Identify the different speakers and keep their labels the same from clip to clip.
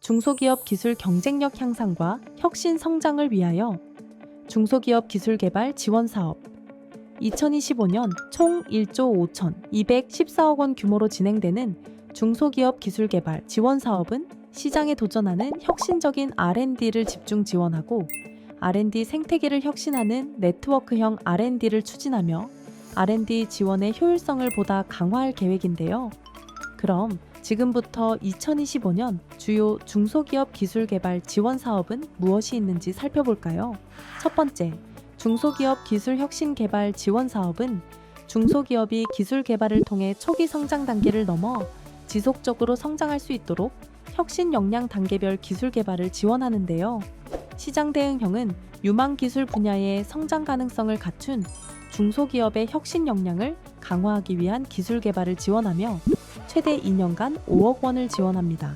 Speaker 1: 중소기업 기술 경쟁력 향상과 혁신 성장을 위하여 중소기업 기술개발 지원 사업 2025년 총 1조 5,214억 원 규모로 진행되는 중소기업 기술개발 지원 사업은 시장에 도전하는 혁신적인 R&D를 집중 지원하고 R&D 생태계를 혁신하는 네트워크형 R&D를 추진하며 R&D 지원의 효율성을 보다 강화할 계획인데요. 그럼 지금부터 2025년 주요 중소기업 기술개발 지원 사업은 무엇이 있는지 살펴볼까요? 첫 번째, 중소기업 기술혁신개발 지원 사업은 중소기업이 기술 개발을 통해 초기 성장 단계를 넘어 지속적으로 성장할 수 있도록 혁신 역량 단계별 기술 개발을 지원하는데요. 시장 대응형은 유망 기술 분야의 성장 가능성을 갖춘 중소기업의 혁신 역량을 강화하기 위한 기술 개발을 지원하며 최대 2년간 5억 원을 지원합니다.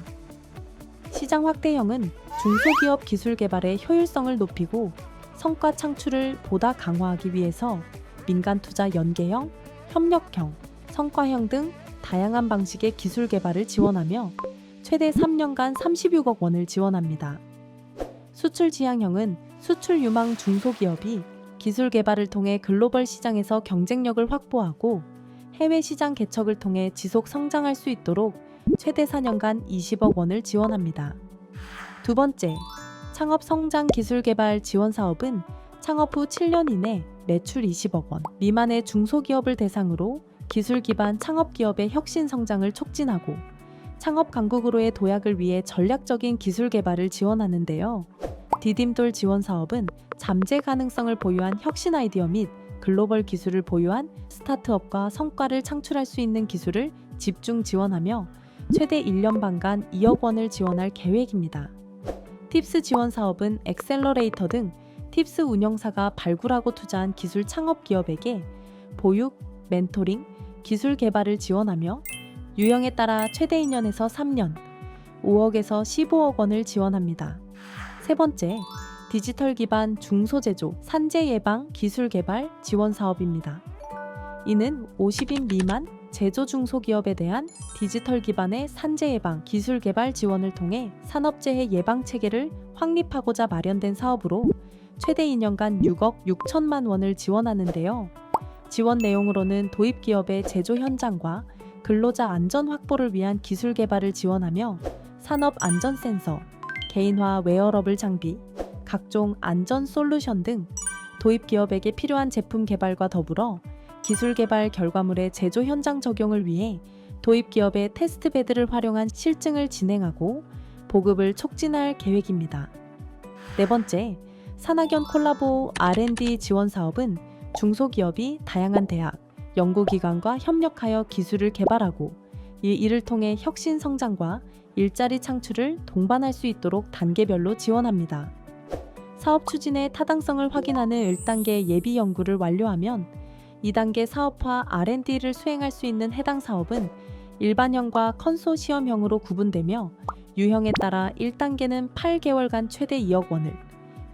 Speaker 1: 시장 확대형은 중소기업 기술 개발의 효율성을 높이고 성과 창출을 보다 강화하기 위해서 민간 투자 연계형, 협력형, 성과형 등 다양한 방식의 기술 개발을 지원하며 최대 3년간 36억 원을 지원합니다. 수출 지향형은 수출 유망 중소기업이 기술 개발을 통해 글로벌 시장에서 경쟁력을 확보하고 해외 시장 개척을 통해 지속 성장할 수 있도록 최대 4년간 20억 원을 지원합니다. 두 번째, 창업 성장 기술 개발 지원 사업은 창업 후 7년 이내 매출 20억 원 미만의 중소기업을 대상으로 기술 기반 창업 기업의 혁신 성장을 촉진하고 창업 강국으로의 도약을 위해 전략적인 기술 개발을 지원하는데요. 디딤돌 지원 사업은 잠재 가능성을 보유한 혁신 아이디어 및 글로벌 기술을 보유한 스타트업과 성과를 창출할 수 있는 기술을 집중 지원하며 최대 1년 반간 2억 원을 지원할 계획입니다. 팁스 지원 사업은 엑셀러레이터 등 팁스 운영사가 발굴하고 투자한 기술 창업 기업에게 보육, 멘토링, 기술 개발을 지원하며 유형에 따라 최대 2년에서 3년, 5억에서 15억 원을 지원합니다. 세 번째, 디지털 기반 중소제조, 산재 예방 기술 개발 지원 사업입니다. 이는 50인 미만 제조 중소기업에 대한 디지털 기반의 산재 예방 기술 개발 지원을 통해 산업재해 예방 체계를 확립하고자 마련된 사업으로 최대 2년간 6억 6천만 원을 지원하는데요. 지원 내용으로는 도입 기업의 제조 현장과 근로자 안전 확보를 위한 기술 개발을 지원하며 산업 안전 센서, 개인화 웨어러블 장비, 각종 안전 솔루션 등 도입 기업에게 필요한 제품 개발과 더불어 기술 개발 결과물의 제조 현장 적용을 위해 도입 기업의 테스트 베드를 활용한 실증을 진행하고 보급을 촉진할 계획입니다. 네 번째, 산학연 콜라보 R&D 지원 사업은 중소기업이 다양한 대학, 연구기관과 협력하여 기술을 개발하고 이를 통해 혁신 성장과 일자리 창출을 동반할 수 있도록 단계별로 지원합니다. 사업 추진의 타당성을 확인하는 1단계 예비 연구를 완료하면 2단계 사업화 R&D를 수행할 수 있는 해당 사업은 일반형과 컨소시엄형으로 구분되며 유형에 따라 1단계는 8개월간 최대 2억 원을,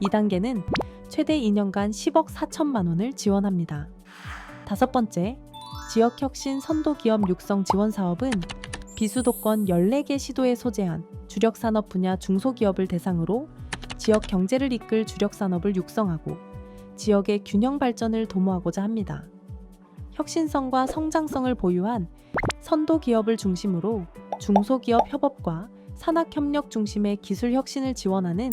Speaker 1: 2단계는 최대 2년간 10억 4천만 원을 지원합니다. 다섯 번째, 지역혁신 선도기업 육성 지원 사업은 비수도권 14개 시도에 소재한 주력산업 분야 중소기업을 대상으로 지역 경제를 이끌 주력산업을 육성하고 지역의 균형 발전을 도모하고자 합니다. 혁신성과 성장성을 보유한 선도기업을 중심으로 중소기업 협업과 산학협력 중심의 기술 혁신을 지원하는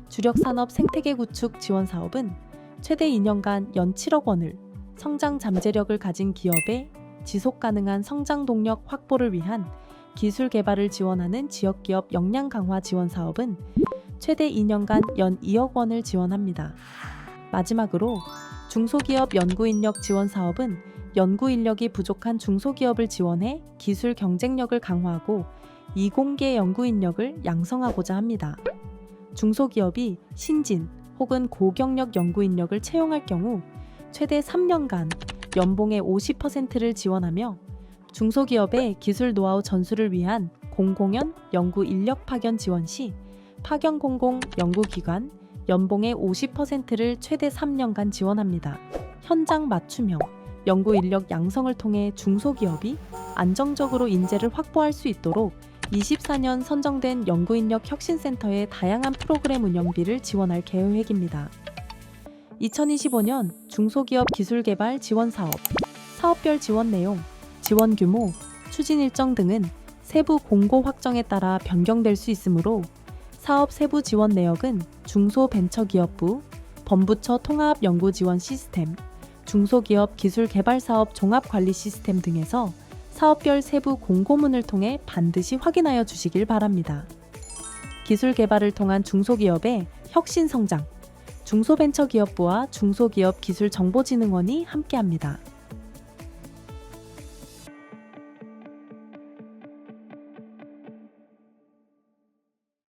Speaker 1: 주력산업 생태계 구축 지원 사업은 최대 2년간 연 7억 원을 성장 잠재력을 가진 기업의 지속 가능한 성장 동력 확보를 위한 기술 개발을 지원하는 지역기업 역량 강화 지원 사업은 최대 2년간 연 2억 원을 지원합니다. 마지막으로 중소기업 연구인력 지원 사업은 연구인력이 부족한 중소기업을 지원해 기술 경쟁력을 강화하고 이공계 연구인력을 양성하고자 합니다. 중소기업이 신진 혹은 고경력 연구인력을 채용할 경우 최대 3년간 연봉의 50%를 지원하며 중소기업의 기술 노하우 전수를 위한 공공연 연구 인력 파견 지원 시 파견 공공 연구기관 연봉의 50%를 최대 3년간 지원합니다. 현장 맞춤형 연구 인력 양성을 통해 중소기업이 안정적으로 인재를 확보할 수 있도록 24년 선정된 연구인력 혁신센터의 다양한 프로그램 운영비를 지원할 계획입니다. 2025년 중소기업 기술개발 지원사업, 사업별 지원 내용, 지원 규모, 추진 일정 등은 세부 공고 확정에 따라 변경될 수 있으므로 사업 세부 지원 내역은 중소벤처기업부, 범부처 통합연구지원 시스템, 중소기업 기술개발사업 종합관리 시스템 등에서 사업별 세부 공고문을 통해 반드시 확인하여 주시길 바랍니다. 기술개발을 통한 중소기업의 혁신성장, 중소벤처기업부와 중소기업 기술정보진흥원이 함께합니다.